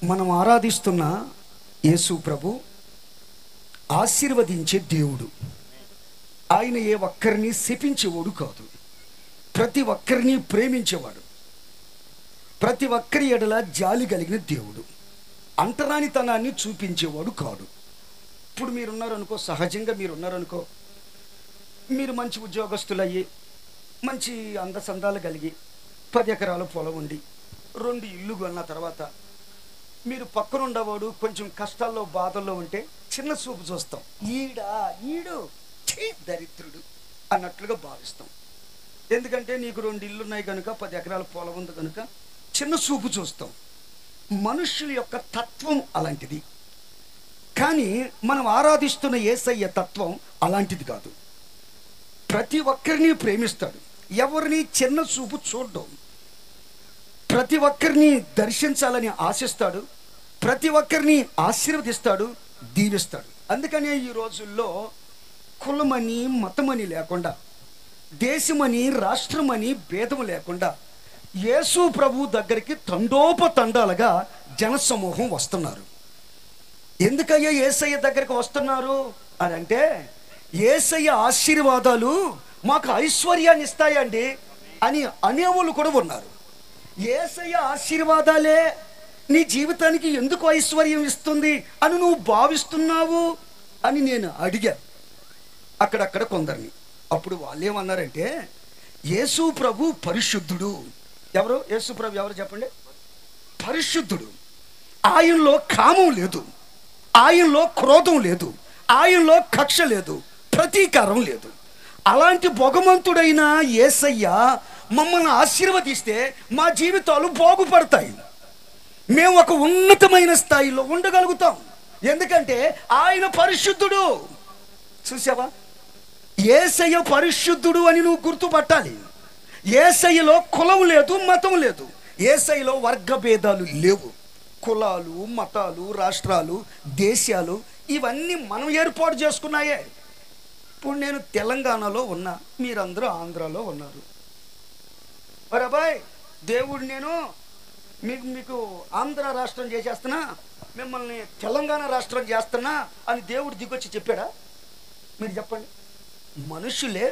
మనం ఆరాధిస్తున్న యేసు ప్రభు ఆశీర్వదించే దేవుడు. ఆయన ఏ ఒక్కరిని శపించేవాడు కాదు, ప్రతి ఒక్కరిని ప్రేమించేవాడు, ప్రతి ఒక్కరి ఎడల జాలి కలిగిన దేవుడు, అంటరానితనాన్ని చూపించేవాడు కాడు. ఇప్పుడు మీరున్నారనుకో, సహజంగా మీరున్నారనుకో, మీరు మంచి ఉద్యోగస్తులయ్యి మంచి అందసందాలు కలిగి 10 ఎకరాల పొలం ఉండి 2 ఇల్లు కొన్న తర్వాత మీరు పక్కన ఉండేవాడు కొంచెం కష్టాల్లో బాధల్లో ఉంటే చిన్న చూపు చూస్తాం. ఈడు దరిద్రుడు అన్నట్లుగా భావిస్తాం. ఎందుకంటే నీకు 2 ఇల్లు ఉన్నాయి కనుక, 10 ఎకరాల పొలం ఉంది కనుక చిన్న చూపు చూస్తాం. మనుష్యుల యొక్క తత్వం అలాంటిది. కానీ మనం ఆరాధిస్తున్న యేసయ్య తత్వం అలాంటిది కాదు. ప్రతి ఒక్కరిని ప్రేమిస్తాడు, ఎవరిని చిన్న చూపు చూడడం, ప్రతి ఒక్కరిని దర్శించాలని ఆశిస్తాడు, ప్రతి ఒక్కరిని ఆశీర్వదిస్తాడు, దీవిస్తాడు. అందుకనే ఈ రోజుల్లో కులమని మతమని లేకుండా, దేశమని రాష్ట్రమని భేదము లేకుండా యేసు ప్రభు దగ్గరికి తండోపతండాలుగా జనసమూహం వస్తున్నారు. ఎందుకయ్యా యేసయ్య దగ్గరికి వస్తున్నారు అని అంటే, యేసయ్య ఆశీర్వాదాలు మాకు ఐశ్వర్యాన్ని ఇస్తాయండి అని అనేవాళ్ళు కూడా ఉన్నారు. యేసయ్య ఆశీర్వాదాలే నీ జీవితానికి ఎందుకు ఐశ్వర్యం ఇస్తుంది అని నువ్వు భావిస్తున్నావు అని నేను అడిగా అక్కడక్కడ కొందరిని. అప్పుడు వాళ్ళు ఏమన్నారంటే, యేసు ప్రభు పరిశుద్ధుడు. ఎవరు యేసు ప్రభు? ఎవరు చెప్పండి? పరిశుద్ధుడు. ఆయనలో కామం లేదు, ఆయనలో క్రోధం లేదు, ఆయనలో కక్ష లేదు, ప్రతీకారం లేదు. అలాంటి భగవంతుడైన యేసయ్య మమ్మల్ని ఆశీర్వదిస్తే మా జీవితాలు బాగుపడతాయి, మేము ఒక ఉన్నతమైన స్థాయిలో ఉండగలుగుతాం. ఎందుకంటే ఆయన పరిశుద్ధుడు. చూసావా? యేసయ్య పరిశుద్ధుడు అని నువ్వు గుర్తుపట్టాలి. యేసయ్యలో కులం లేదు, మతం లేదు. యేసయ్యలో వర్గ భేదాలు లేవు. కులాలు, మతాలు, రాష్ట్రాలు, దేశాలు ఇవన్నీ మనం ఏర్పాటు చేసుకున్నాయే. ఇప్పుడు నేను తెలంగాణలో ఉన్నా, మీరందరూ ఆంధ్రాలో ఉన్నారు. మరి అబ్బాయి దేవుడు నేను మీకు ఆంధ్ర రాష్ట్రం చేసేస్తున్నా, మిమ్మల్ని తెలంగాణ రాష్ట్రం చేస్తున్నా అని దేవుడు దిగొచ్చి చెప్పాడా? మీరు చెప్పండి. మనుషులే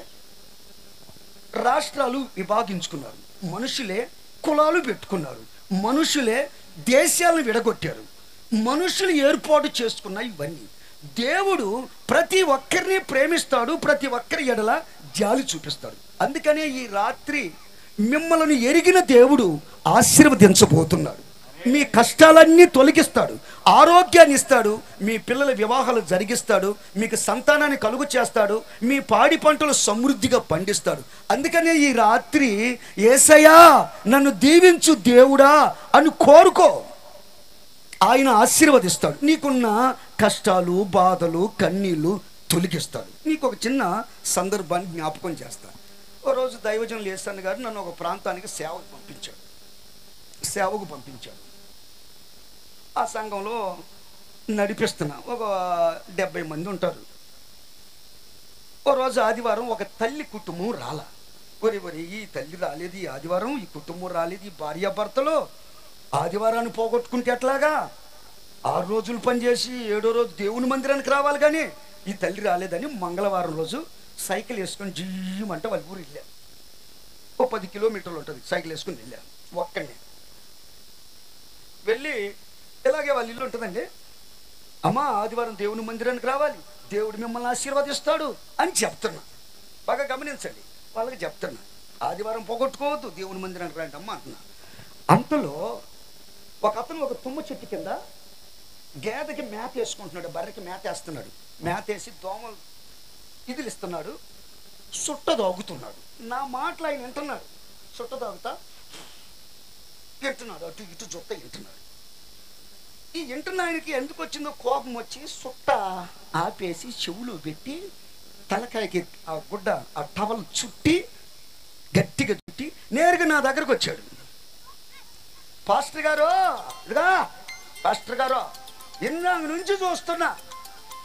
రాష్ట్రాలు విభాగించుకున్నారు, మనుషులే కులాలు పెట్టుకున్నారు, మనుషులే దేశాలను విడగొట్టారు, మనుషులు ఏర్పాటు చేసుకున్న ఇవన్నీ. దేవుడు ప్రతి ఒక్కరిని ప్రేమిస్తాడు, ప్రతి ఒక్కరి ఎడల జాలి చూపిస్తాడు. అందుకనే ఈ రాత్రి మిమ్మల్ని ఎరిగిన దేవుడు ఆశీర్వదించబోతున్నాడు. మీ కష్టాలన్నీ తొలగిస్తాడు, ఆరోగ్యాన్ని ఇస్తాడు, మీ పిల్లల వివాహాలు జరిగిస్తాడు, మీకు సంతానాన్ని కలుగు చేస్తాడు, మీ పాడి పంటలు సమృద్ధిగా పండిస్తాడు. అందుకనే ఈ రాత్రి యేసయ్యా నన్ను దీవించు దేవుడా అని కోరుకో. ఆయన ఆశీర్వదిస్తాడు. నీకున్న కష్టాలు, బాధలు, కన్నీళ్ళు తొలగిస్తాడు. నీకు ఒక చిన్న సందర్భాన్ని జ్ఞాపకం చేస్తాను. ఓ రోజు దైవజనులు యేసన్న గారు నన్ను ఒక ప్రాంతానికి సేవకు పంపించాడు. ఆ సంఘంలో నడిపిస్తున్నా. ఒక 70 మంది ఉంటారు. ఓ రోజు ఆదివారం ఒక తల్లి కుటుంబం రాలా. ఒరి ఈ తల్లి రాలేదు, ఈ ఆదివారం ఈ కుటుంబం రాలేదు, ఈ భార్యాభర్తలు ఆదివారాన్ని పోగొట్టుకుంటే ఎట్లాగా? 6 రోజులు పనిచేసి 7వ రోజు దేవుని మందిరానికి రావాలి, కానీ ఈ తల్లి రాలేదని మంగళవారం రోజు సైకిల్ వేసుకొని జీయమంటే వాళ్ళ ఊరు వెళ్ళా. ఓ 10 కిలోమీటర్లు ఉంటుంది. సైకిల్ వేసుకుని వెళ్ళాను ఒక్కడిని. వెళ్ళి ఇలాగే వాళ్ళ ఇల్లు ఉంటుందండి. అమ్మ ఆదివారం దేవుని మందిరానికి రావాలి, దేవుడు మిమ్మల్ని ఆశీర్వదిస్తాడు అని చెప్తున్నా. బాగా గమనించండి, వాళ్ళకి చెప్తున్నా ఆదివారం పోగొట్టుకోవద్దు, దేవుని మందిరానికి రండి అమ్మ అంటున్నా. అంతలో ఒక అతను ఒక తుమ్మ చెట్టు కింద గేదెకి మేత వేసుకుంటున్నాడు, బర్రెకి మేత వేస్తున్నాడు. మేత వేసి దోమలు ఇదిలిస్తున్నాడు, సుట్ట దాగుతున్నాడు. నా మాటలు ఆయన వింటున్నాడు. సుట్ట దాగుతా వింటున్నాడు, అటు ఇటు జుట్ట వింటున్నాడు. ఈ వింటున్న ఆయనకి ఎందుకు వచ్చిందో కోపం వచ్చి సుట్ట ఆపేసి చెవులు పెట్టి తలకాయకి ఆ గుడ్డ ఆ టవల్ చుట్టి గట్టిగా చుట్టి నేరుగా నా దగ్గరకు వచ్చాడు. పాస్టర్ గారు, ఇదిగా పాస్టర్ గారు, ఇందాక నుంచి చూస్తున్నా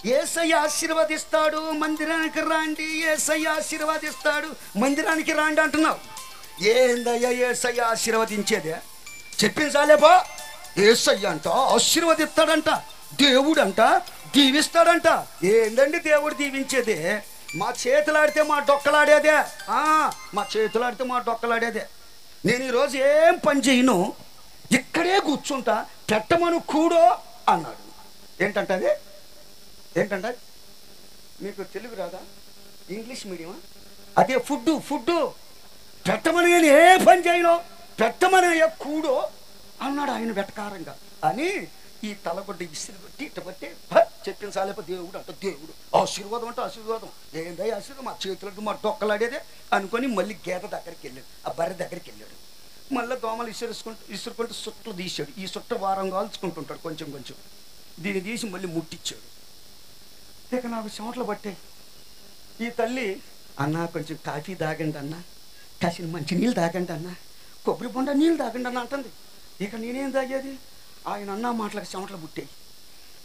యేసయ్య ఆశీర్వదిస్తాడు, మందిరానికి రాండి, యేసయ్య ఆశీర్వదిస్తాడు, మందిరానికి రాండి అంటున్నావు. ఏందయ్యా యేసయ్య ఆశీర్వదించేదే? చెప్పించాలేపో యేసయ్య అంట ఆశీర్వదిస్తాడంట, దేవుడు అంట దీవిస్తాడంట. ఏందండి దేవుడు దీవించేది? మా చేతులాడితే మా డొక్కలాడేదే, మా చేతులాడితే మా డొక్కలాడేదే. నేను ఈరోజు ఏం పని చేయను, ఇక్కడే కూర్చుంటా, పెట్టమను కూడో అన్నాడు. ఏంటంటే అది ఏంటంట? మీకు తెలుగు రాదా? ఇంగ్లీష్ మీడియమా? అదే ఫుడ్డు పెట్టమని, నేను ఏ పని చేయను, పెట్టమని కూడో అన్నాడు ఆయన వెటకారంగా. అని ఈ తలగొడ్డ ఇసిరి కొట్టి ఇట్ట బట్టి చెప్పిన సాలేప దేవుడు అంట, దేవుడు ఆశీర్వాదం అంటే ఆశీర్వాదం. ఏందో ఆశీర్వాదం, మా చేతులకు మా డొక్కలాడేదే అనుకొని మళ్ళీ గేద దగ్గరికి వెళ్ళాడు, ఆ బర్రె దగ్గరికి వెళ్ళాడు. మళ్ళీ దోమలు ఇసురుకుంటూ సుట్టలు తీసాడు. ఈ సుట్ట వారం కాల్చుకుంటుంటాడు కొంచెం కొంచెం. దీన్ని తీసి మళ్ళీ ముట్టించాడు. ఇక నాకు చెమటలు పట్టాయి. ఈ తల్లి, అన్న కొంచెం కాఫీ తాగండి అన్న, కాసిన మంచి నీళ్ళు తాగండి అన్న, కొబ్బరి బొండ నీళ్ళు తాగండి అన్న అంటుంది. ఇక నేనేం తాగేది? ఆయన అన్న మాటలకు చెమటలు పుట్టాయి.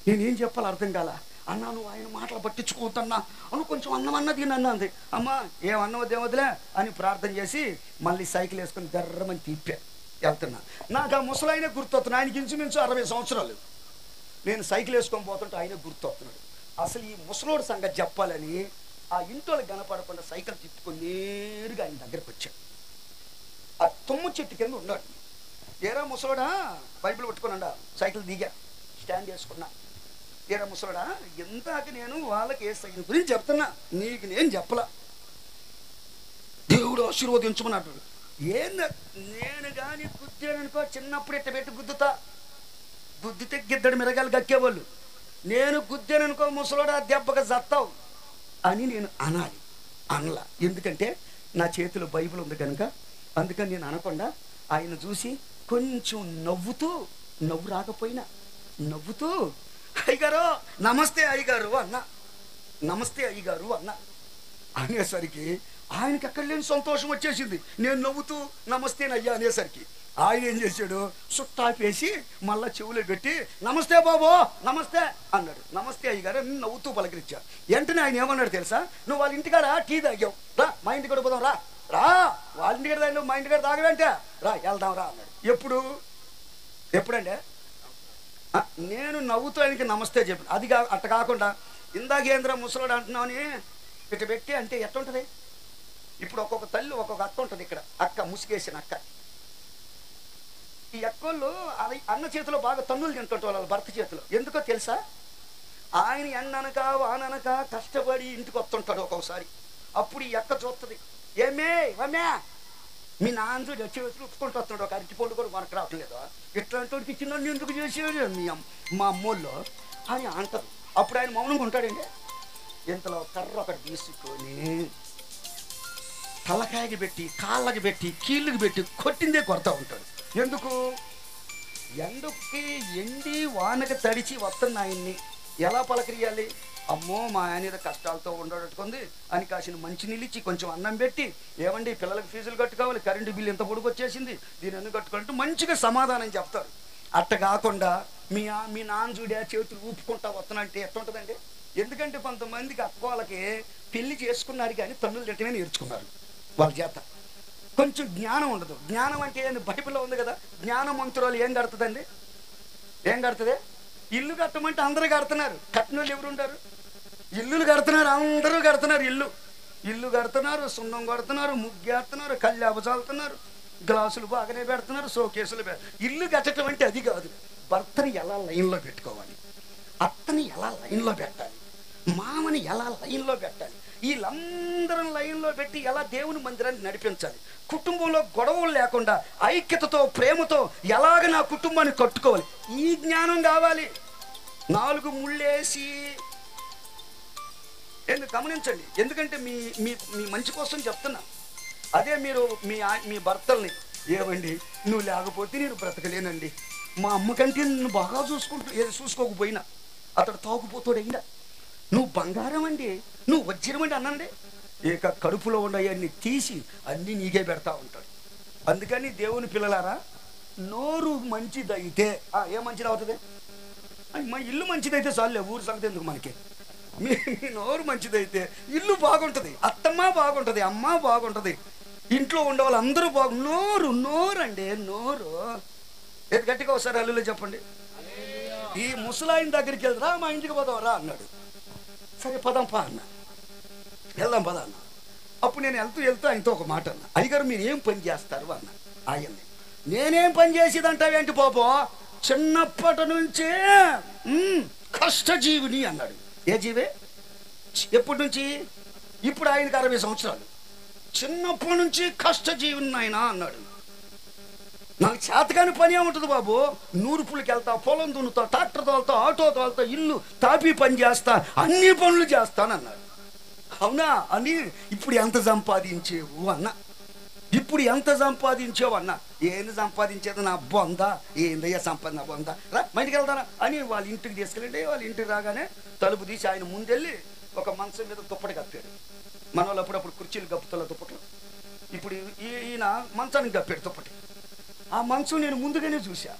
నేనేం చెప్పాలి అర్థం కాల. అన్నా నువ్వు ఆయన మాటలు పట్టించుకోవద్దన్నా అను, కొంచెం అన్నం అన్నది నన్ను అంది. అమ్మ ఏమన్నో దేవదులే అని ప్రార్థన చేసి మళ్ళీ సైకిల్ వేసుకొని గర్రమని తిప్పా వెళ్తున్నా. నాకు ఆ ముసలాయనే గుర్తొస్తున్నాడు. ఆయనకి ఇంచుమించు 60 సంవత్సరాలు. నేను సైకిల్ వేసుకొని పోతుంటే ఆయన గుర్తొస్తున్నాడు. అసలు ఈ ముసలోడు సంగతి చెప్పాలని ఆ ఇంట్లో కనపడకుండా సైకిల్ తిప్పుకొని నేరుగా ఆయన దగ్గరకు వచ్చాడు. ఆ తుమ్ము చెట్టు కింద ఉన్నాడు. ఏరా ముసలోడా, బైబిల్ పట్టుకున్నాడా? సైకిల్ దిగా, స్టాండ్ చేసుకున్నా. ఏరా ముసలోడా, ఎందాక నేను వాళ్ళకి ఏ సైకిల్ గురించి చెప్తున్నా, నీకు నేను చెప్పలా, దేవుడు ఆశీర్వదించమన్నాడు. ఏంది? నేను కానీ గుద్దాననుకో, చిన్నప్పుడు ఇట్ట పెట్టి గుద్దితే గిద్దడు మిరగాలు గక్కేవాళ్ళు. నేను గుద్దాననుకో ముసలోడా దెబ్బగా జత్తావు అని నేను అనాలి. అనలా, ఎందుకంటే నా చేతిలో బైబిల్ ఉంది కనుక. అందుకని నేను అనకుండా ఆయన చూసి కొంచెం నవ్వు రాకపోయినా నవ్వుతూ అయ్యగారు నమస్తే అయ్యగారు అన్న, నమస్తే అయ్యగారు అన్న అనేసరికి ఆయనకి అక్కడ లేని సంతోషం వచ్చేసింది. నేను నవ్వుతూ నమస్తేనయ్యా అనేసరికి ఆయన ఏం చేశాడు, సుట్టాపేసి మళ్ళా చెవులో పెట్టి నమస్తే బాబో నమస్తే అన్నాడు. నమస్తే అయ్యగారు అని నవ్వుతూ పలకరించా. వెంటనే ఆయన ఏమన్నాడు తెలుసా? నువ్వు వాళ్ళ ఇంటికాడ టీ తాగావు, రా మా ఇంటికి కూడా పోదాం, రా వాళ్ళ ఇంటికాడ తాగి నువ్వు మా ఇంటికాడ తాగడంటే రా వెళ్దాం రా అన్నాడు. ఎప్పుడంటే నేను నవ్వుతూ ఆయనకి నమస్తే చెప్పాను. అది అట్ట కాకుండా ఇందాకేంద్ర ముసలాడు అంటున్నావు అని ఇట్ట పెట్టి అంటే ఎట్టుంటది? ఇప్పుడు ఒక్కొక్క తల్లి ఒక్కొక్క అక్క ఉంటుంది. ఇక్కడ అక్క ముసుగేసిన అక్క. ఈ అక్కోళ్ళు అన్న చేతిలో బాగా తన్నులు తింటుంటారు వాళ్ళ భర్త చేతిలో. ఎందుకో తెలుసా? ఆయన ఎండనక వాననక కష్టపడి ఇంటికి వస్తుంటాడు ఒక్కొక్కసారి. అప్పుడు ఈ అక్క చూస్తుంది, ఏమే వమ్యా మీ నాన్న చేతులు ఉప్పుకుంటూ వస్తున్నాడు, ఒక అరటి పండు కూడా మనకు రావట్లేదు, ఇట్లాంటి చిన్న ఎందుకు చేసేది మా అమ్మోళ్ళు అని అంటారు. అప్పుడు ఆయన మౌనంగా ఉంటాడండి. ఇంతలో కర్ర ఒకటి తీసుకొని తలకాయకి పెట్టి కాళ్ళకి పెట్టి కీళ్ళకి పెట్టి కొట్టిందే కొడతా ఉంటాడు. ఎందుకు? ఎండకి ఎండి వానకి తడిచి వస్తున్న ఆయన్ని ఎలా పలకరియాలి? అమ్మో మా ఆయన కష్టాలతో ఉండేటట్టుకుంది అని కాసిన మంచినీళ్ళు ఇచ్చి కొంచెం అన్నం పెట్టి, ఏమండి పిల్లలకు ఫీజులు కట్టుకోవాలి, కరెంటు బిల్లు ఎంత పొడుగు వచ్చేసింది, దీని ఎందుకు కట్టుకోవాలంటే మంచిగా సమాధానం చెప్తారు. అట్ట కాకుండా మీ నాన్న చూడే చేతులు ఊపుకుంటా వస్తున్నంటే ఎట్టుంటుందండి? ఎందుకంటే కొంతమందికి అక్కవాళ్ళకి పెళ్లి చేసుకున్నారు కానీ తన్నులు తిట్టమే నేర్చుకున్నారు. వాళ్ళ చేత కొంచెం జ్ఞానం ఉండదు. జ్ఞానం అంటే బైబిల్లో ఉంది కదా, జ్ఞానమంతురాలు ఏం కడుతుందండి? ఏం కడుతుంది? ఇల్లు కట్టమంటే అందరూ కడుతున్నారు, కట్టిన వాళ్ళు ఎవరు ఉంటారు? ఇల్లులు కడుతున్నారు, అందరూ కడుతున్నారు. ఇల్లు కడుతున్నారు, సున్నం కొడుతున్నారు, ముగ్గేస్తున్నారు, కళ్ళాబు చల్లుతున్నారు, గ్లాసులు బాగానే పెడుతున్నారు, షోకేసులు ఇల్లు కట్టడం అంటే అది కాదు. భర్తని ఎలా లైన్లో పెట్టుకోవాలి, అత్తని ఎలా లైన్లో పెట్టాలి, మామని ఎలా లైన్లో పెట్టాలి, వీళ్ళందరూ లైన్లో పెట్టి ఎలా దేవుని మందిరాన్ని నడిపించాలి, కుటుంబంలో గొడవలు లేకుండా ఐక్యతతో ప్రేమతో ఎలాగ నా కుటుంబాన్ని కట్టుకోవాలి, ఈ జ్ఞానం కావాలి. 4 ముళ్ళేసి గమనించండి. ఎందుకంటే మీ మీ మీ మంచి కోసం చెప్తున్నా. అదే మీరు మీ భర్తల్ని, ఏమండి నువ్వు లేకపోతే నేను బ్రతకలేనండి, మా అమ్మకంటే నిన్ను బాగా చూసుకోకపోయినా అతడు తాగుపోతాడైనా, నువ్వు బంగారం అండి, నువ్వు వజ్రం అండి అనండి, ఇక కడుపులో ఉన్నాయన్నీ తీసి అన్నీ నీకే పెడతా ఉంటాడు. అందుకని దేవుని పిల్లలారా, నోరు మంచిదైతే ఏ మంచిది అవుతుంది? మా ఇల్లు మంచిదైతే చాలులే, ఊరు సంగతి ఎందుకు మనకి. మీ నోరు మంచిదైతే ఇల్లు బాగుంటుంది, అత్తమ్మ బాగుంటుంది, అమ్మ బాగుంటుంది, ఇంట్లో ఉండే వాళ్ళు అందరూ నోరు అండి, నోరు ఏది గట్టిగా ఒకసారి హల్లెలూయా చెప్పండి. ఈ ముసలాయిన దగ్గరికి వెళ్తారా, మా ఇంటికి పోదాం రా అన్నాడు. సరే పదాం పా అన్న, వెళ్దాం పదా అన్న. అప్పుడు నేను వెళ్తూ ఆయనతో ఒక మాట అన్న, అయ్యగారు మీరు ఏం పని చేస్తారు అన్న. ఆయన్ని నేనేం పని చేసేదంటావేంటి పాపం, చిన్నప్పటి నుంచే కష్టజీవిని అన్నాడు. ఏ జీవే? ఎప్పటి నుంచి? ఇప్పుడు ఆయనకి 60 సంవత్సరాలు. చిన్నప్పటి నుంచి కష్టజీవిని ఆయన అన్నాడు. నాకు చేతకాని పని ఏముంటుంది బాబు, నూర్పులకి వెళ్తా, పొలం దున్నుతా, ట్రాక్టర్ తోలుతా, ఆటో తోలుతా, ఇల్లు తాపి పని చేస్తా, అన్ని పనులు చేస్తానన్నాడు. అవునా అని. ఇప్పుడు ఎంత సంపాదించేవు అన్న, ఇప్పుడు ఎంత సంపాదించావు అన్న. ఏంది సంపాదించేది నా బొందా, ఏందయ్యా సంపాదన బొందా, రా బయటికి వెళ్తారా అని వాళ్ళ ఇంటికి తీసుకెళ్ళండి. వాళ్ళ ఇంటికి రాగానే తలుపు తీసి ఆయన ముందెళ్ళి ఒక మంచం మీద దుప్పటి కప్పాడు. మన వాళ్ళు అప్పుడప్పుడు కుర్చీలు కప్పుతున్న దుప్పట్లు, ఇప్పుడు ఈయన మంచానికి కప్పాడు దుప్పటి. ఆ మంచం నేను ముందుగానే చూసా.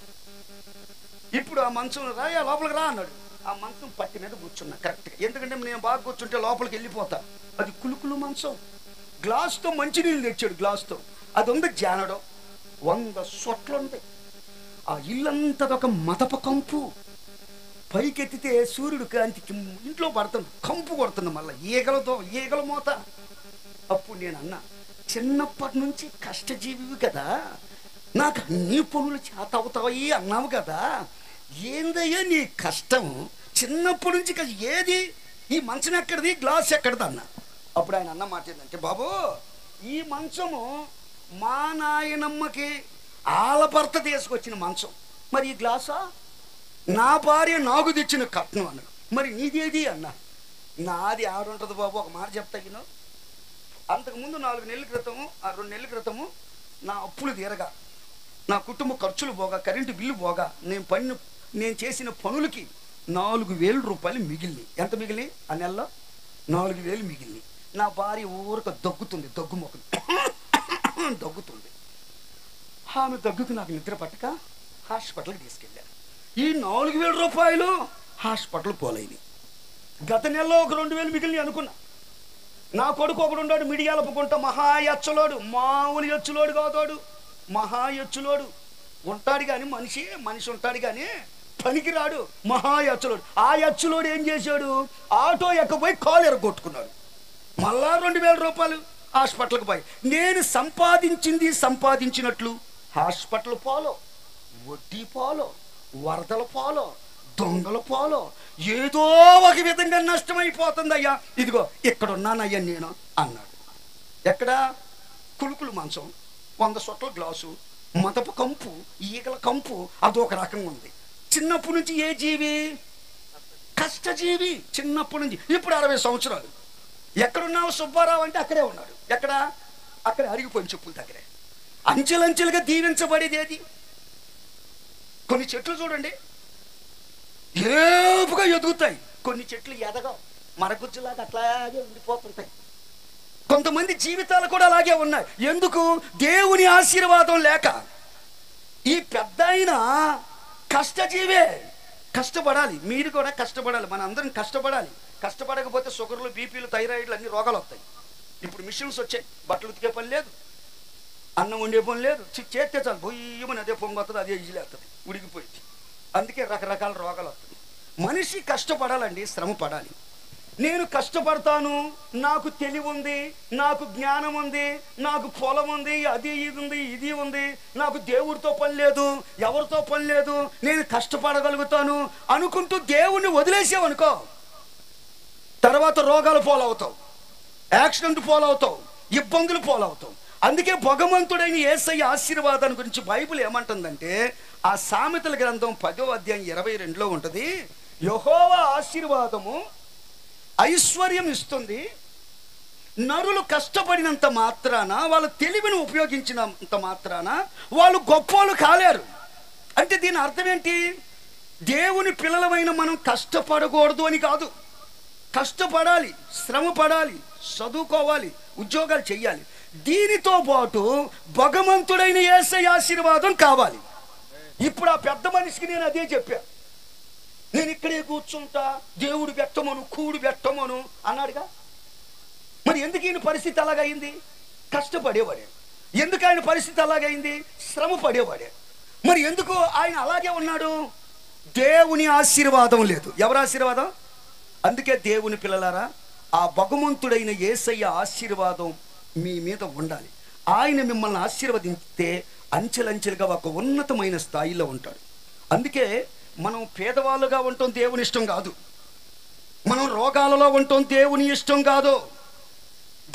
ఇప్పుడు ఆ మంచం రాయా లోపలికి రా అన్నాడు. ఆ మంచం పట్టి మీద కూర్చున్నా కరెక్ట్గా, ఎందుకంటే నేను బాగా కూర్చుంటే లోపలికి వెళ్ళిపోతా. అది కులుకులు మంచం, గ్లాస్తో మంచినీళ్ళు తెచ్చాడు గ్లాస్తో. అది ఉంది జానడం, 100 సొట్లు ఉంది. ఆ ఇల్లంతా ఒక మతప కంపు, పైకెత్తితే సూర్యుడు కాంతికి ఇంట్లో పడుతుంది, కంపు కొడుతుంది, మళ్ళీ ఈగల మోత. అప్పుడు నేను అన్నా, చిన్నప్పటి నుంచి కష్టజీవి కదా, నాకు అన్ని పనులు చేత అవుతాయి అన్నావు కదా, ఏందయ్యా నీ కష్టం, చిన్నప్పటి నుంచి ఏది, ఈ మంచం ఎక్కడిది, గ్లాస్ ఎక్కడిది అన్న. అప్పుడు ఆయన అన్న మాట ఏంటంటే, బాబు ఈ మంచము మా నాయనమ్మకి ఆల భర్త తీసుకొచ్చిన మంచం, మరి ఈ గ్లాసా నా భార్య నాకు తెచ్చిన కట్నం అన్నాడు. మరి నీదేది అన్న. నాది ఆడుంటుంది బాబు, ఒక మాట చెప్తాను. అంతకుముందు 4 నెలల క్రితము, 2 నెలల క్రితము నా అప్పులు తీరగా, నా కుటుంబ ఖర్చులు పోగా, కరెంటు బిల్లు పోగా, నేను చేసిన పనులకి 4,000 రూపాయలు మిగిలినాయి. ఎంత మిగిలినాయి ఆ నెలలో? 4,000 మిగిలినాయి. నా భార్య ఊరక దగ్గుతుంది, దగ్గుమొక్కలు దగ్గుతుంది. ఆమె దగ్గుకు నాకు నిద్ర పట్టక హాస్పిటల్కి తీసుకెళ్ళాను. ఈ 4,000 రూపాయలు హాస్పిటల్ పోలేని. గత నెలలో ఒక 2,000 మిగిలినాయి అనుకున్నా. నా కొడుకు ఒకడు ఉన్నాడు, మిడియాలపుకుంట, మహా ఎచ్చలోడు, మామూలు ఎచ్చులోడు కాదోడు, మహా ఎచ్చులోడు ఉంటాడు. కానీ మనిషి ఉంటాడు కానీ పనికి రాడు, మహా ఎచ్చులోడు. ఆ ఎచ్చులోడు ఏం చేశాడు, ఆటో ఎక్కపోయి కాలు ఎరగొట్టుకున్నాడు. మళ్ళా 2,000 రూపాయలు హాస్పిటల్కి పోయి. నేను సంపాదించినట్లు హాస్పిటల్ పోలో, వడ్డీ పోలో, వరదల పోలో, దొంగల పోలో, ఏదో ఒక విధంగా నష్టమైపోతుంది అయ్యా. ఇదిగో ఇక్కడున్నానయ్యా నేను అన్నాడు. ఎక్కడ? కులుకులు మంచం, 100 సొట్ల గ్లాసు, మతపు కంపు, ఈగల కంపు, అదొక రకంగా ఉంది. చిన్నప్పటి నుంచి ఏ జీవి? కష్టజీవి చిన్నప్పటి నుంచి. ఇప్పుడు 60 సంవత్సరాలు. ఎక్కడున్నావు సుబ్బారావు అంటే అక్కడే ఉన్నాడు. ఎక్కడ? అక్కడే అరిగిపోయిన చెప్పుల దగ్గరే. అంచెలంచెలుగా దీవించబడేది ఏది? కొన్ని చెట్లు చూడండి ఏపుగా ఎదుగుతాయి, కొన్ని చెట్లు ఎదగవు, మరగుజ్జులాగా అట్లాగే ఉండిపోతుంటాయి. కొంతమంది జీవితాలు కూడా అలాగే ఉన్నాయి. ఎందుకు? దేవుని ఆశీర్వాదం లేక. ఈ పెద్ద ఆయన కష్టజీవే, కష్టపడాలి. మీరు కూడా కష్టపడాలి, మన అందరం కష్టపడాలి. కష్టపడకపోతే షుగర్లు, బీపీలు, థైరాయిడ్లు అన్ని రోగాలు వస్తాయి. ఇప్పుడు మిషన్స్ వచ్చాయి, బట్టలు ఉతికే పని లేదు, అన్నం వండే పని లేదు, చేస్తే చాలు బొయ్యమని అదే పొంగు వస్తుంది, అదే ఇజిలేస్తుంది, ఉడికిపోయింది. అందుకే రకరకాల రోగాలు వస్తాయి. మనిషి కష్టపడాలండి, శ్రమ పడాలి. నేను కష్టపడతాను, నాకు తెలివి ఉంది, నాకు జ్ఞానం ఉంది, నాకు పొలం ఉంది, అది ఇది ఉంది, ఇది ఉంది, నాకు దేవుడితో పని లేదు, ఎవరితో పని లేదు, నేను కష్టపడగలుగుతాను అనుకుంటూ దేవుణ్ణి వదిలేసావనుకో, తర్వాత రోగాలు పోలవుతావు, యాక్సిడెంట్ పోలవుతావు, ఇబ్బందులు పోలవుతావు. అందుకే భగవంతుడైన యేసయ్య ఆశీర్వాదాన్ని గురించి బైబిల్ ఏమంటుందంటే, ఆ సామెతల గ్రంథం 10వ అధ్యాయం 22లో ఉంటుంది. యెహోవా ఆశీర్వాదము ఐశ్వర్యం ఇస్తుంది, నరులు కష్టపడినంత మాత్రాన, వాళ్ళ తెలివిని ఉపయోగించినంత మాత్రాన వాళ్ళు గొప్పలు కాలేరు. అంటే దీని అర్థం ఏంటి? దేవుని పిల్లలమైన మనం కష్టపడకూడదు అని కాదు. కష్టపడాలి, శ్రమ పడాలి, చదువుకోవాలి, ఉద్యోగాలు చెయ్యాలి. దీనితో పాటు భగవంతుడైన యేసయ్య ఆశీర్వాదం కావాలి. ఇప్పుడు ఆ పెద్ద మనిషికి నేను అదే చెప్పా. నేను ఇక్కడే కూర్చుంటా, దేవుడు పెట్టమను, కూడు పెట్టమను అన్నాడుగా. మరి ఎందుకు ఈయన పరిస్థితి అలాగైంది? కష్టపడేవాడే. ఎందుకు ఆయన పరిస్థితి అలాగైంది? శ్రమ పడేవాడే. మరి ఎందుకు ఆయన అలాగే ఉన్నాడు? దేవుని ఆశీర్వాదం లేదు. ఎవరి ఆశీర్వాదం? అందుకే దేవుని పిల్లలారా, ఆ భగవంతుడైన యేసయ్య ఆశీర్వాదం మీ మీద ఉండాలి. ఆయన మిమ్మల్ని ఆశీర్వదిస్తే అంచెలంచెలుగా ఒక ఉన్నతమైన స్థాయిలో ఉంటాడు. అందుకే మనం పేదవాళ్ళుగా ఉండటం దేవుని ఇష్టం కాదు. మనం రోగాలలో ఉండటం దేవుని ఇష్టం కాదు.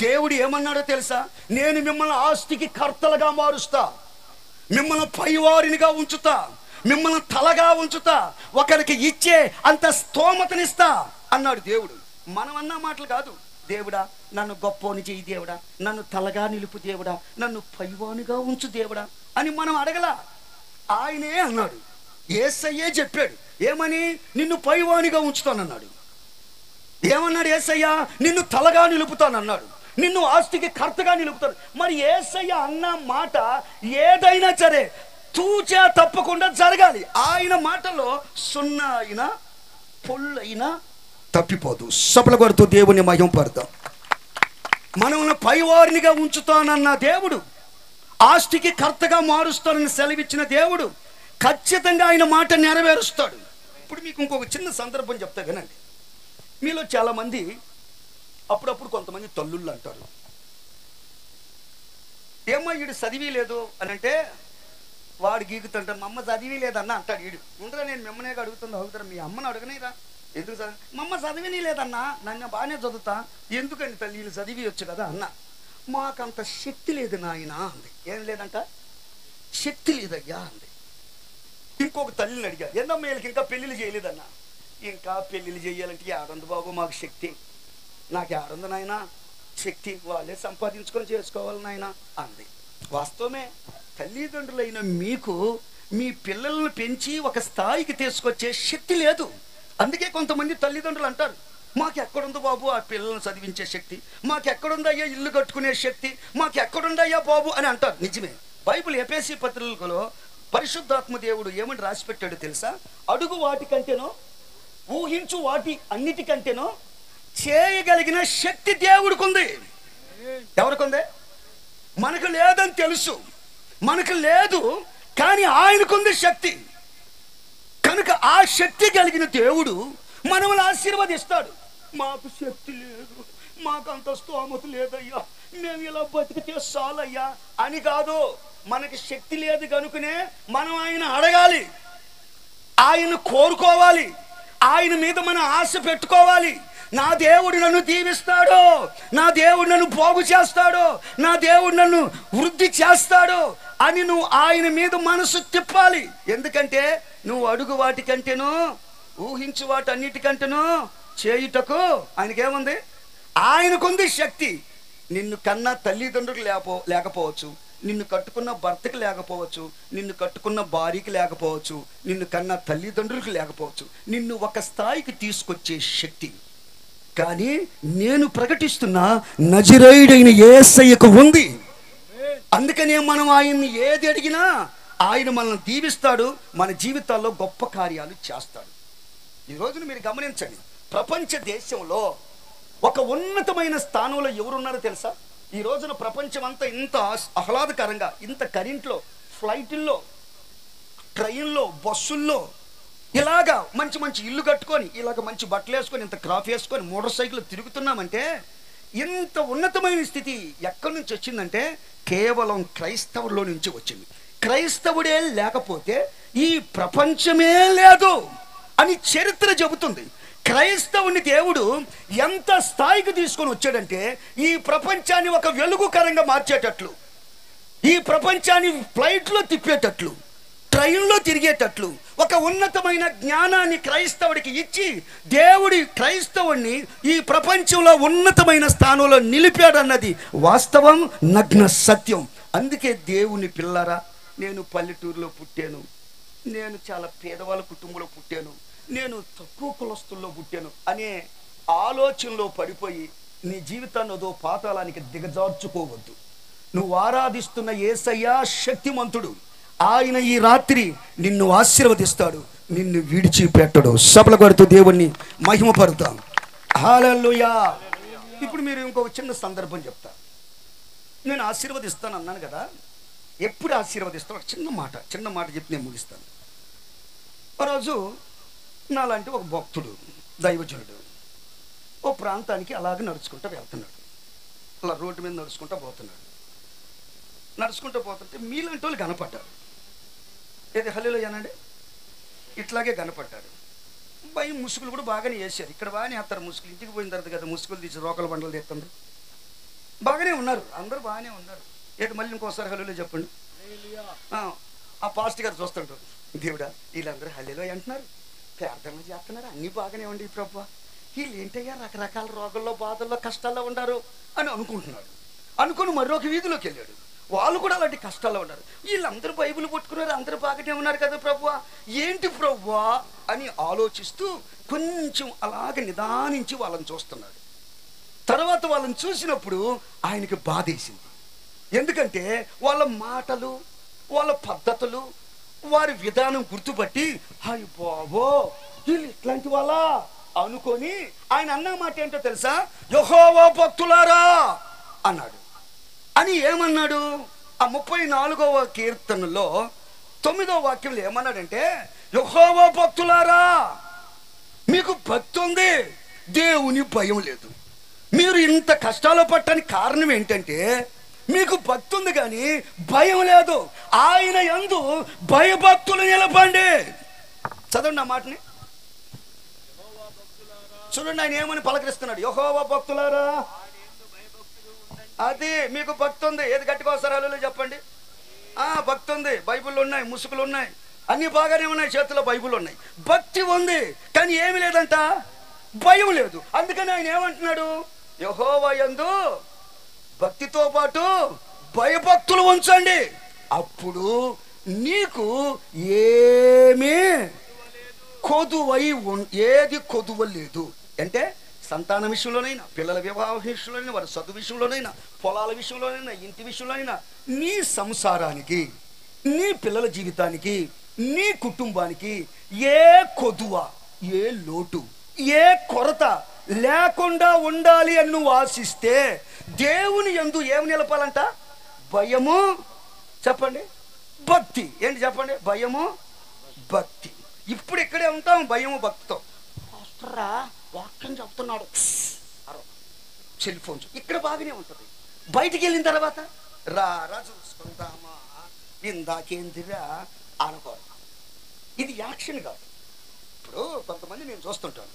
దేవుడు ఏమన్నాడో తెలుసా? నేను మిమ్మల్ని ఆస్తికి కర్తలుగా మారుస్తా, మిమ్మల్ని పైవారినిగా ఉంచుతా, మిమ్మల్ని తలగా ఉంచుతా, ఒకరికి ఇచ్చే అంత స్తోమతనిస్తా అన్నాడు దేవుడు. మనం అన్న మాటలు కాదు. దేవుడా నన్ను గొప్పోని చెయ్యి దేవుడా, నన్ను తలగా నిలుపు దేవుడా, నన్ను పైవానిగా ఉంచు దేవుడా అని మనం అడగలా. ఆయనే అన్నాడు. యేసయ్యే చెప్పాడు. ఏమని? నిన్ను పైవానిగా ఉంచుతానన్నాడు. ఏమన్నాడు యేసయ్య? నిన్ను తలగా నిలుపుతానన్నాడు, నిన్ను ఆస్తికి కర్తగా నిలుపుతాడు. మరి యేసయ్య అన్న మాట ఏదైనా సరే తూచా తప్పకుండా జరగాలి. ఆయన మాటలో సున్నా అయినా పొల్లైనా తప్పిపోదు. సపల కొడుతూ దేవుని మహిమ పడతాం. మనల్ని పైవారినిగా ఉంచుతానన్న దేవుడు, ఆస్తికి కర్తగా మారుస్తానని సెలవిచ్చిన దేవుడు ఖచ్చితంగా ఆయన మాట నెరవేరుస్తాడు. ఇప్పుడు మీకు ఇంకొక చిన్న సందర్భం చెప్తా వినండి. మీలో చాలామంది అప్పుడప్పుడు కొంతమంది తల్లుళ్ళు అంటారు, ఏమో వీడు చదివి లేదు అని అంటే వాడు గీకుతుంటాడు. మా అమ్మ చదివి లేదన్నా అంటాడు. వీడు ఉండగా నేను మిమ్మనే అడుగుతున్నా, అడుగుతారా? మీ అమ్మని అడగనేరా? ఎందుకు చదివి? మా అమ్మ చదివిని లేదన్నా, నన్ను బాగానే చదువుతా, ఎందుకని తల్లి వీళ్ళు చదివి వచ్చు కదా అన్న. మాకంత శక్తి లేదు నాయన అంది. ఏం లేదంట? శక్తి లేదయ్యా అంది. ఇంకొక తల్లిని అడిగా, ఏందమ్మా వీళ్ళకి ఇంకా పెళ్ళిళ్ళు చేయలేదన్నా. ఇంకా పెళ్ళిళ్ళు చేయాలంటే ఏడుంది బాబు మాకు శక్తి, నాకు ఏడుంది నాయన శక్తి, వాళ్ళే సంపాదించుకొని చేసుకోవాలి నాయన అంది. వాస్తవమే, తల్లిదండ్రులైన మీకు మీ పిల్లలను పెంచి ఒక స్థాయికి తీసుకొచ్చే శక్తి లేదు. అందుకే కొంతమంది తల్లిదండ్రులు అంటారు, మాకు ఎక్కడుంది బాబు ఆ పిల్లలను చదివించే శక్తి, మాకు ఎక్కడుందయ్యా ఇల్లు కట్టుకునే శక్తి, మాకు ఎక్కడుందయ్యా బాబు అని అంటారు. నిజమే. బైబిల్ ఎఫెసీ పత్రికలో పరిశుద్ధాత్మ దేవుడు ఏమని రాసి పెట్టాడు తెలుసా? అడుగు వాటికంటేనో ఊహించు వాటి అన్నిటికంటేనో చేయగలిగిన శక్తి దేవుడికి ఉంది. ఎవరికుంది? మనకు లేదని తెలుసు, మనకు లేదు, కానీ ఆయనకుంది శక్తి. కనుక ఆ శక్తి కలిగిన దేవుడు మనల్ని ఆశీర్వదిస్తాడు. మాకు శక్తి లేదు, మాకు అంత స్తోమత లేదయ్యా, మేము ఇలా బతికితే చాలయ్యా అని కాదు. మనకి శక్తి లేదు కనుకనే మనం ఆయన అడగాలి, ఆయన కోరుకోవాలి, ఆయన మీద మన ఆశ పెట్టుకోవాలి. నా దేవుడు నన్ను దీవిస్తాడు, నా దేవుడు నన్ను బాగు చేస్తాడు, నా దేవుడు నన్ను వృద్ధి చేస్తాడు అని నువ్వు ఆయన మీద మనసు తిప్పాలి. ఎందుకంటే నువ్వు అడుగు వాటికంటేనో ఊహించు వాటి అన్నిటికంటేనో చేయుటకు ఆయనకేముంది? ఆయనకుంది శక్తి. నిన్ను కన్నా తల్లిదండ్రులకు లేకపోవచ్చు, నిన్ను కట్టుకున్న భర్తకి లేకపోవచ్చు, నిన్ను కట్టుకున్న భార్యకి లేకపోవచ్చు, నిన్ను కన్నా తల్లిదండ్రులకు లేకపోవచ్చు, నిన్ను ఒక స్థాయికి తీసుకొచ్చే శక్తి కానీ నేను ప్రకటిస్తున్న నజరేయుడైన యేసయ్యకు ఉంది. అందుకనే మనం ఆయన్ని ఏది అడిగినా ఆయన మనల్ని దీవిస్తాడు, మన జీవితాల్లో గొప్ప కార్యాలు చేస్తాడు. ఈ రోజున మీరు గమనించండి, ప్రపంచ దేశంలో ఒక ఉన్నతమైన స్థానంలో ఎవరున్నారో తెలుసా? ఈ రోజున ప్రపంచం అంతా ఇంత ఆహ్లాదకరంగా, ఇంత కరెంట్లో, ఫ్లైట్లో, ట్రైన్లో, బస్సుల్లో ఇలాగా మంచి మంచి ఇల్లు కట్టుకొని, ఇలాగ మంచి బట్టలు వేసుకొని, ఇంత క్రాఫ్ వేసుకొని, మోటార్ సైకిల్ తిరుగుతున్నామంటే ఇంత ఉన్నతమైన స్థితి ఎక్కడి నుంచి వచ్చిందంటే కేవలం క్రైస్తవుల్లో నుంచి వచ్చింది. క్రైస్తవుడే లేకపోతే ఈ ప్రపంచమే లేదు అని చరిత్ర చెబుతుంది. క్రైస్తవుని దేవుడు ఎంత స్థాయికి తీసుకొని వచ్చాడంటే ఈ ప్రపంచాన్ని ఒక వెలుగుకరంగా మార్చేటట్లు, ఈ ప్రపంచాన్ని ఫ్లైట్లో తిప్పేటట్లు, ట్రైన్లో తిరిగేటట్లు ఒక ఉన్నతమైన జ్ఞానాన్ని క్రైస్తవుడికి ఇచ్చి దేవుడి క్రైస్తవుడిని ఈ ప్రపంచంలో ఉన్నతమైన స్థానంలో నిలిపాడన్నది వాస్తవం, నగ్న సత్యం. అందుకే దేవుని పిల్లరా, నేను పల్లెటూరులో పుట్టాను, నేను చాలా పేదవాళ్ళ కుటుంబంలో పుట్టాను, నేను తక్కువ కులస్తుల్లో పుట్టాను అనే ఆలోచనలో పడిపోయి నీ జీవితాన్ని అదో పాతాళానికి దిగజార్చుకోవద్దు. నువ్వు ఆరాధిస్తున్న యేసయ్య శక్తిమంతుడు. ఆయన ఈ రాత్రి నిన్ను ఆశీర్వదిస్తాడు, నిన్ను విడిచిపెట్టడు. సభల కొడుతూ దేవుణ్ణి మహిమపడతాం. హల్లెలూయా. ఇప్పుడు మీరు ఇంకొక చిన్న సందర్భం చెప్తా. నేను ఆశీర్వదిస్తాను అన్నాను కదా, ఎప్పుడు ఆశీర్వదిస్తాడు? ఒక చిన్న మాట చెప్పి నేను ముగిస్తాను. ఒకరోజు నాలాంటి ఒక భక్తుడు, దైవజనుడు ఓ ప్రాంతానికి అలాగే నడుచుకుంటూ వెళ్తున్నాడు. అలా రోడ్డు మీద నడుచుకుంటూ పోతున్నాడు. నడుచుకుంటూ పోతుంటే మీలాంటి వాళ్ళు కనపడ్డారు. ఏది హల్లెలూయా అనండి, ఇట్లాగే కనపడ్డారు. భయం ముసుగులు కూడా బాగానే వేసారు. ఇక్కడ బాగానే వేస్తారు ముసుగులు. ఇంటికి పోయిన తర్వాత కదా ముసుగులు తీసి రోకల బండలు తెస్తుంది. బాగానే ఉన్నారు, అందరూ బాగానే ఉన్నారు. ఏంటి మళ్ళీ ఇంకోసారి హల్లెలూయా చెప్పండి. ఆ పాస్టర్ గారు చూస్తుంటారు, దేవుడా వీళ్ళందరూ హల్లెలూయా అంటున్నారు, ప్రార్థనలు చేస్తున్నారు, అన్నీ బాగానే ఉండి ప్రభువా, వీళ్ళు ఏంటయ్యా రకరకాల రోగుల్లో బాధల్లో కష్టాల్లో ఉండారు అని అనుకుంటున్నాడు. అనుకుని మరొక వీధిలోకి వెళ్ళాడు. వాళ్ళు కూడా అలాంటి కష్టాల్లో ఉన్నారు. వీళ్ళందరూ బైబిల్ పట్టుకున్నారు, అందరూ బాగానే ఉన్నారు కదా ప్రభువా, ఏంటి ప్రభువా అని ఆలోచిస్తూ కొంచెం అలాగే నిదానించి వాళ్ళని చూస్తున్నాడు. తర్వాత వాళ్ళని చూసినప్పుడు ఆయనకి బాధేసింది. ఎందుకంటే వాళ్ళ మాటలు, వాళ్ళ పద్ధతులు, వారి విధానం గుర్తుపట్టి హాయ్ బాబో వీళ్ళు ఇట్లాంటి వాళ్ళ అనుకొని ఆయన అన్న మాట ఏంటో తెలుసా? యెహోవా భక్తులారా అన్నాడు. అని ఏమన్నాడు? ఆ 34వ కీర్తనలో 9వ వాక్యంలో ఏమన్నాడంటే, యెహోవా భక్తులారా మీకు భక్తి ఉంది, దేవుని భయం లేదు. మీరు ఇంత కష్టాలు పట్టడానికి కారణం ఏంటంటే మీకు భక్తి ఉంది కానీ భయం లేదు. ఆయన యందు భయభక్తులు నిలపండి. చదవండి ఆ మాటని, చూడండి ఆయన ఏమని పలకరిస్తున్నాడు. యెహోవా భక్తులారా, అది మీకు భక్తి ఉంది. ఏది గట్టికోసారి హల్లెలూయా చెప్పండి. భక్తి ఉంది, బైబిల్ ఉన్నాయి, ముసుగులు ఉన్నాయి, అన్ని బాగానే ఉన్నాయి, చేతిలో బైబిల్ ఉన్నాయి, భక్తి ఉంది, కానీ ఏమి లేదంట, భయం లేదు. అందుకని ఆయన ఏమంటున్నాడు? యెహోవా యందు భక్తితో పాటు భయభక్తులు ఉంచండి, అప్పుడు నీకు ఏమీ కొదువై ఏది కొదువ లేదు. అంటే సంతాన విషయంలోనైనా, పిల్లల వివాహ విషయంలోనైనా, వారి చదువు విషయంలోనైనా, పొలాల విషయంలోనైనా, ఇంటి విషయంలోనైనా, నీ సంసారానికి, నీ పిల్లల జీవితానికి, నీ కుటుంబానికి ఏ కొదువ, ఏ లోటు, ఏ కొరత లేకుండా ఉండాలి అని నువ్వు ఆశిస్తే దేవుని యందు ఏమి నిలపాలంట? భయము, చెప్పండి, భక్తి. ఏంటి చెప్పండి? భయము, భక్తి. ఇప్పుడు ఇక్కడే ఉంటాం భయము భక్తితో. పాస్టరా వాక్యం చెప్తున్నాడు, సెల్ ఫోన్స్ ఇక్కడ బాగానే ఉంటుంది. బయటికి వెళ్ళిన తర్వాత రా చూసుకుందామా, ఇందాకేందిరా అనుకో. ఇది యాక్షన్ కాదు. ఇప్పుడు కొంతమందిని చూస్తుంటాను.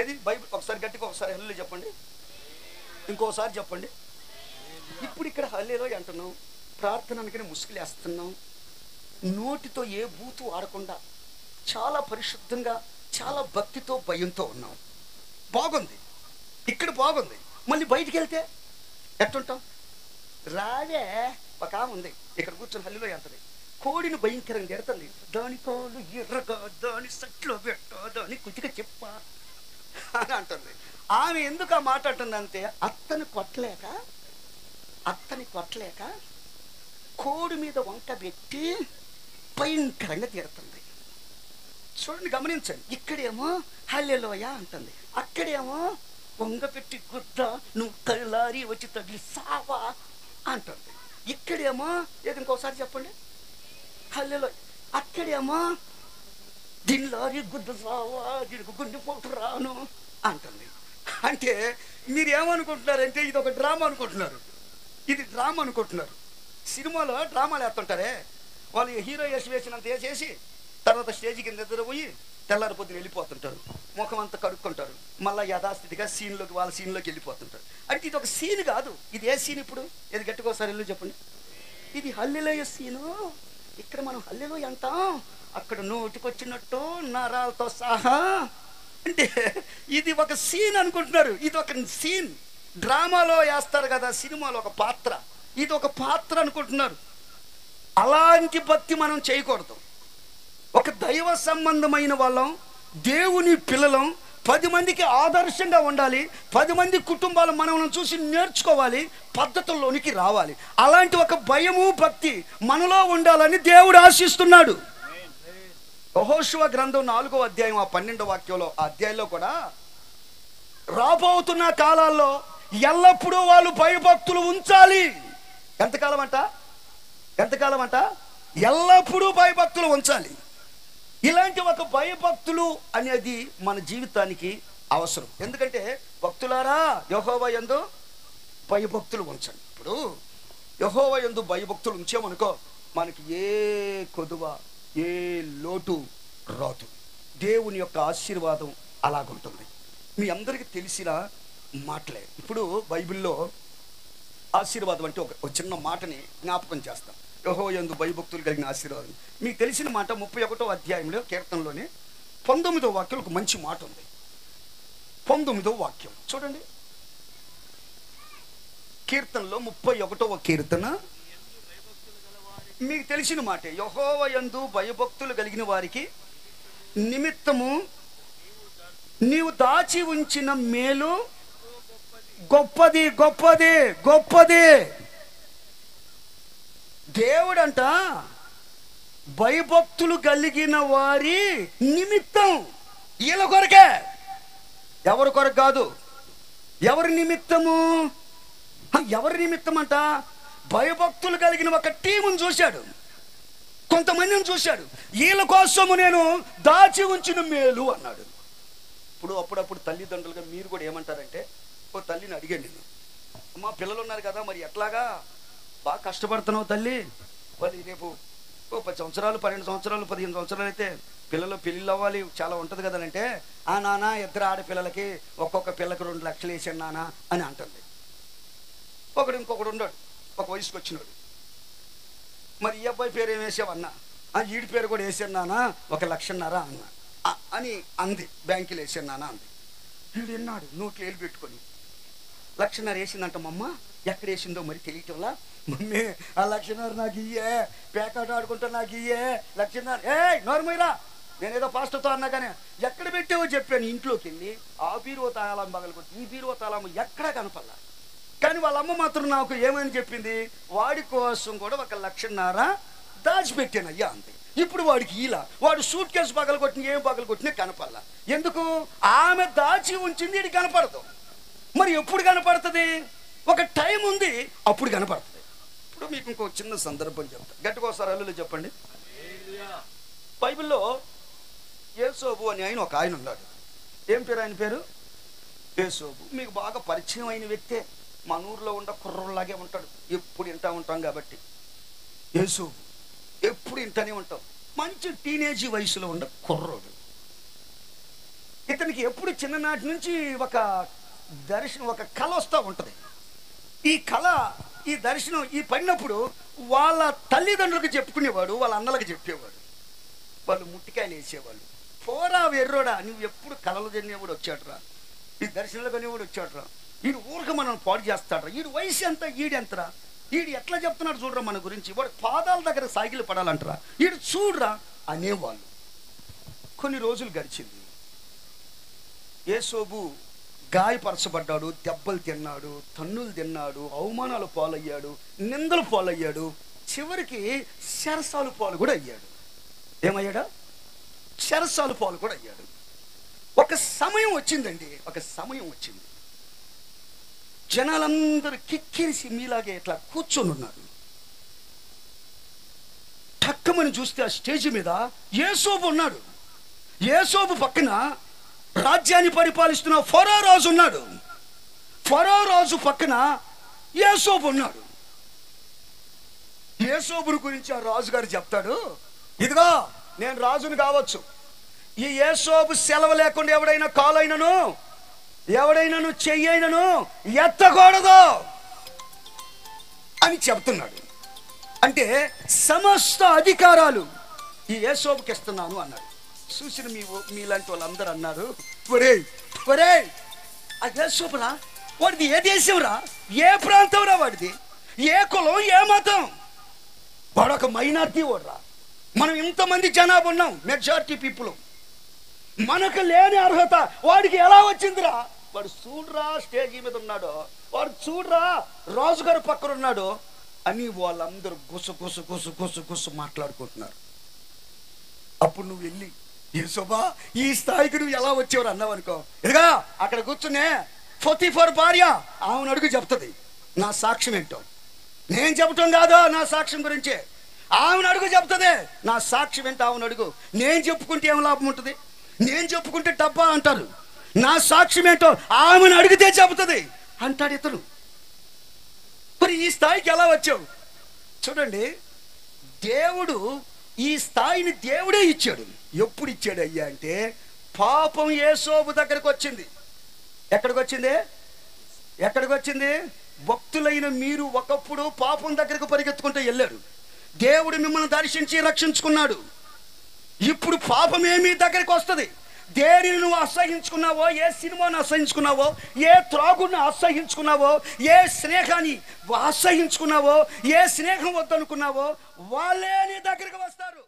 ఏది బైబిల్ ఒకసారి గట్టిగా ఒకసారి హల్లెలూయా చెప్పండి, ఇంకోసారి చెప్పండి. ఇప్పుడు ఇక్కడ హల్లెలూయా అంటున్నాం, ప్రార్థన అనగానే ముసుగులు వేస్తున్నాం, నోటితో ఏ బూతు ఆడకుండా చాలా పరిశుద్ధంగా, చాలా భక్తితో, భయంతో ఉన్నాం. బాగుంది, ఇక్కడ బాగుంది. మళ్ళీ బయటికి వెళ్తే ఎట్టుంటాం? రావే ఒక ఆమె ఉంది ఇక్కడ కూర్చొని హల్లెలూయా అంటది, కోడిని భయంకరంగా ఎడుతుంది, దాని కాలు ఎర్రగా, దాని సట్లో పెట్ట, దాని కుతిగా చెప్ప అని అంటుంది. ఆమె ఎందుకు ఆ మాట అంటుందంటే అత్తని కొట్టలేక కోడి మీద వంక పెట్టి భయంకరంగా తిడుతుంది. చూడండి, గమనించండి. ఇక్కడేమో హల్లెలూయా అంటుంది, అక్కడేమో వంగ పెట్టి గుద్ద, నువ్వు కళ్ళారి వచ్చి తగిలి సావా అంటుంది. ఇక్కడేమో ఏది ఇంకోసారి చెప్పండి హల్లెలూయా, అక్కడేమో దీని లారీ గుద్ద సావా, దీనికి గుండెపోటు రాను అంటుంది. అంటే మీరు ఏమనుకుంటున్నారంటే ఇది ఒక డ్రామా అనుకుంటున్నారు, ఇది డ్రామా అనుకుంటున్నారు. సినిమాలో డ్రామాలు వేస్తుంటారే, వాళ్ళు హీరో వేసినంత వేసేసి తర్వాత స్టేజ్కి నిద్రపోయి తెల్లారి పొద్దున వెళ్ళిపోతుంటారు, ముఖం అంతా కడుక్కుంటారు, మళ్ళీ యథాస్థితిగా వాళ్ళ సీన్లోకి వెళ్ళిపోతుంటారు. అంటే ఇది ఒక సీన్ కాదు. ఇది ఏ సీన్? ఇప్పుడు ఇది గట్టికోసారి వెళ్ళి చెప్పండి. ఇది హల్లెలూయా సీను. ఇక్కడ మనం హల్లెలూయా అంటాం, అక్కడ నోటికొచ్చినట్టు నరాలతో సహా. అంటే ఇది ఒక సీన్ అనుకుంటున్నారు. ఇది ఒక సీన్, డ్రామాలో వేస్తారు కదా సినిమాలో ఒక పాత్ర, ఇది ఒక పాత్ర అనుకుంటున్నారు. అలాంటి భక్తి మనం చేయకూడదు. ఒక దైవ సంబంధమైన వాళ్ళం, దేవుని పిల్లలం, 10 మందికి ఆదర్శంగా ఉండాలి, 10 మంది కుటుంబాలు మనల్ని చూసి నేర్చుకోవాలి, పద్ధతుల్లోనికి రావాలి. అలాంటి ఒక భయము భక్తి మనలో ఉండాలని దేవుడు ఆశిస్తున్నాడు. యెహోషువ గ్రంథం 4వ అధ్యాయం 12వ వాక్యంలో, ఆ అధ్యాయంలో కూడా రాబోతున్న కాలాల్లో ఎల్లప్పుడూ వాళ్ళు భయభక్తులు ఉంచాలి. ఎంతకాలం అంట? ఎంతకాలం అంట? ఎల్లప్పుడూ భయభక్తులు ఉంచాలి. ఇలాంటి ఒక భయభక్తులు అనేది మన జీవితానికి అవసరం. ఎందుకంటే భక్తులారా యెహోవా యందు భయభక్తులు ఉంచండి. ఇప్పుడు యెహోవా యందు భయభక్తులు ఉంచామనుకో, మనకి ఏ కొదువ ఏ లోటు రాదు. దేవుని యొక్క ఆశీర్వాదం అలాగుంటుంది. మీ అందరికీ తెలిసిన మాటలే. ఇప్పుడు బైబిల్లో ఆశీర్వాదం అంటే ఒక చిన్న మాటని జ్ఞాపకం చేస్తాం. యెహోవా యందు భయభక్తులు కలిగిన ఆశీర్వాదం. మీకు తెలిసిన మాట 31వ అధ్యాయంలో కీర్తనలోనే 19వ వాక్యం ఒక మంచి మాట ఉంది. 19వ వాక్యం చూడండి. కీర్తనలో 31వ కీర్తన మీకు తెలిసిన మాటే. యెహోవా యందు భయభక్తులు కలిగిన వారికి నిమిత్తము నీవు దాచి ఉంచిన మేలు గొప్పది గొప్పది గొప్పది. దేవుడంట భయభక్తులు కలిగిన వారి నిమిత్తం, వీళ్ళ కొరకే, ఎవరి కొరకు కాదు. ఎవరి నిమిత్తము? ఎవరి నిమిత్తం అంట? భయభక్తులు కలిగిన ఒక టీమును చూశాడు, కొంతమందిని చూశాడు. వీళ్ళ కోసము నేను దాచి ఉంచిన మేలు అన్నాడు. ఇప్పుడు అప్పుడప్పుడు తల్లిదండ్రులుగా మీరు కూడా ఏమంటారంటే, ఓ తల్లిని అడిగాను నేను, అమ్మ పిల్లలు ఉన్నారు కదా, మరి ఎట్లాగా బాగా కష్టపడుతున్నావు తల్లి, వాళ్ళు రేపు ఓ 10 సంవత్సరాలు 12 సంవత్సరాలు 15 సంవత్సరాలు అయితే పిల్లలు పెళ్ళిళ్ళు అవ్వాలి, చాలా ఉంటుంది కదనంటే, ఆ నాన్న ఇద్దరు ఆడపిల్లలకి ఒక్కొక్క పిల్లకి 2 లక్షలు వేసాను నాన్న అని అంటుంది. ఇంకొకడు ఉన్నాడు, ఒక వయసుకు వచ్చినాడు, మరి ఈ అబ్బాయి పేరు ఏం వేసావన్నా, ఈడి పేరు కూడా వేసాను నాన్న 1,50,000 అన్న అని అంది. బ్యాంకులో వేసాను నాన్న అంది. వీడు విన్నాడు, నోట్లు ఏలు పెట్టుకొని 1,50,000 వేసిందంట. మమ్మ ఎక్కడ వేసిందో మరి తెలియటంలా, మమ్మీ ఆ 1,50,000 నాకు ఇయ్యే, పేకాట ఆడుకుంటా నాకు ఇయ్యే 1,50,000. నోర్మయ్యరా, నేనేదో పాస్టర్తో అన్నా కానీ ఎక్కడ పెట్టావో చెప్పాను. ఇంట్లోకి వెళ్ళి ఆ బీరువో తాళం పగలగొట్టి ఈ బీరువో తాళం ఎక్కడా కనపడలా. కానీ వాళ్ళ అమ్మ మాత్రం నాకు ఏమని చెప్పింది, వాడి కోసం కూడా 1,50,000 దాచిపెట్టాను అయ్యా అంతే. ఇప్పుడు వాడికి ఇలా వాడు సూట్ కేసు పగలగొట్టిన ఏం పగలగొట్టినా కనపడలా. ఎందుకు? ఆమె దాచి ఉంచింది, ఇది కనపడదు. మరి ఎప్పుడు కనపడుతుంది? ఒక టైం ఉంది, అప్పుడు కనపడుతుంది. ఇప్పుడు మీకు ఇంకో చిన్న సందర్భం చెప్తా, గట్టికోసారి అల్లులు చెప్పండి. బైబిల్లో యేసోబు అని ఒక ఆయన ఉన్నాడు. ఏం పేరు ఆయన పేరు? యేసోబు. మీకు బాగా పరిచయం అయిన వ్యక్తే, మన ఊర్లో ఉండ కుర్రోళ్ళలాగే ఉంటాడు, ఎప్పుడు వింటా ఉంటాం కాబట్టి. యేసోబు ఎప్పుడు వింటానే ఉంటాం. మంచి టీనేజీ వయసులో ఉండ కుర్రోడు. ఇతనికి ఎప్పుడు చిన్ననాటి నుంచి ఒక దర్శనం, ఒక కళ వస్తూ ఉంటుంది. ఈ కళ, ఈ దర్శనం ఈ పడినప్పుడు వాళ్ళ తల్లిదండ్రులకు చెప్పుకునేవాడు, వాళ్ళ అన్నలకు చెప్పేవాడు. వాళ్ళు ముట్టికాయలు వేసేవాళ్ళు. పోరా వెర్రోడా, నువ్వు ఎప్పుడు కళలు తినేవాడు వచ్చాడురా, ఈ దర్శనాలు కొనేవాడు వచ్చాడురా, వీడు ఊరికి మనం పాడు చేస్తాడురా, వీడు వయసు ఎంత, ఈడెంతరా, వీడు ఎట్లా చెప్తున్నాడు చూడరా మన గురించి, వాడు పాదాల దగ్గర సాగిలు పడాలంటారా, వీడు చూడరా అనేవాళ్ళు. కొన్ని రోజులు గడిచింది. యేసోబు గాయపరచబడ్డాడు, దెబ్బలు తిన్నాడు, తన్నులు తిన్నాడు, అవమానాలు పాలయ్యాడు, నిందలు పాలయ్యాడు, చివరికి శరసాలు పాలు కూడా అయ్యాడు. ఏమయ్యాడా? శరసాలు పాలు కూడా అయ్యాడు. ఒక సమయం వచ్చిందండి, ఒక సమయం వచ్చింది. జనాలందరూ కిక్కిరిసి మీలాగే ఇట్లా కూర్చొని ఉన్నారు. టక్కమని చూస్తే ఆ స్టేజ్ మీద యేసోబు ఉన్నాడు. యేసోబు పక్కన రాజ్యాన్ని పరిపాలిస్తున్న ఫరో రాజు ఉన్నాడు. ఫరో రాజు పక్కన యేసోబు ఉన్నాడు. యేసోబుని గురించి ఆ రాజుగారు చెప్తాడు, ఇదిగో నేను రాజుని కావచ్చు, ఈ యేసోబు సెలవు లేకుండా ఎవడైనా కాలైనను ఎవడైనాను చెయ్యైనను ఎత్తకూడదు అని చెప్తున్నాడు. అంటే సమస్త అధికారాలు ఈ యేసోబుకి ఇస్తున్నాను అన్నాడు. చూసిన మీలాంటి వాళ్ళందరూ అన్నారు, ఒరేయ్ ఒరేయ్ ఆ యేసోబురా, వాడిది ఏ దేశంరా, ఏ ప్రాంతం రా, వాడిది ఏ కులం, ఏ మతం, వాడొక మైనార్టీ వాడురా, మనం ఇంతమంది జనాభా ఉన్నాం, మెజారిటీ పీపుల్, మనకు లేని అర్హత వాడికి ఎలా వచ్చిందిరా, వాడు చూడరా స్టేజీ మీద ఉన్నాడు, వాడు చూడరా రాజుగారు పక్కన ఉన్నాడు అని వాళ్ళందరూ గుస గుస గుస గుస గుస మాట్లాడుకుంటున్నారు. అప్పుడు నువ్వు వెళ్ళి, యేసోబా ఈ స్థాయికి నువ్వు ఎలా వచ్చేవారు అన్నావు అనుకో, ఇదిగా అక్కడ కూర్చునే పొతీఫర్ భార్య ఆమెను అడుగు చెప్తుంది నా సాక్ష్యం ఏంటో. నేను చెప్పటం కాదు నా సాక్ష్యం గురించే. ఆమెను అడుగు చెప్తుంది, నా సాక్షి వెంట ఆమెను అడుగు. నేను చెప్పుకుంటే ఏం లాభం ఉంటుంది? నేను చెప్పుకుంటే డబ్బా అంటారు. నా సాక్ష్యం ఏంటో ఆమెను అడిగితే చెబుతుంది అంటాడు ఇతను. మరి ఈ స్థాయికి ఎలా వచ్చావు? చూడండి, దేవుడు ఈ స్థాయిని దేవుడే ఇచ్చాడు. ఎప్పుడు ఇచ్చాడు అయ్యా అంటే, పాపం యేసోబు దగ్గరకు వచ్చింది. ఎక్కడికి వచ్చింది? ఎక్కడికి వచ్చింది? భక్తులైన మీరు ఒకప్పుడు పాపం దగ్గరకు పరిగెత్తుకుంటూ వెళ్ళారు. దేవుడు మిమ్మల్ని దర్శించి రక్షించుకున్నాడు. ఇప్పుడు పాపమే మీ దగ్గరికి వస్తుంది. దేనిని నువ్వు అసహించుకున్నావో, ఏ సినిమాను అసహించుకున్నావో, ఏ త్రాగుని అసహించుకున్నావో, ఏ స్నేహాన్ని అసహించుకున్నావో, ఏ స్నేహం వద్దనుకున్నావో, వాళ్ళే నీ దగ్గరికి వస్తారు.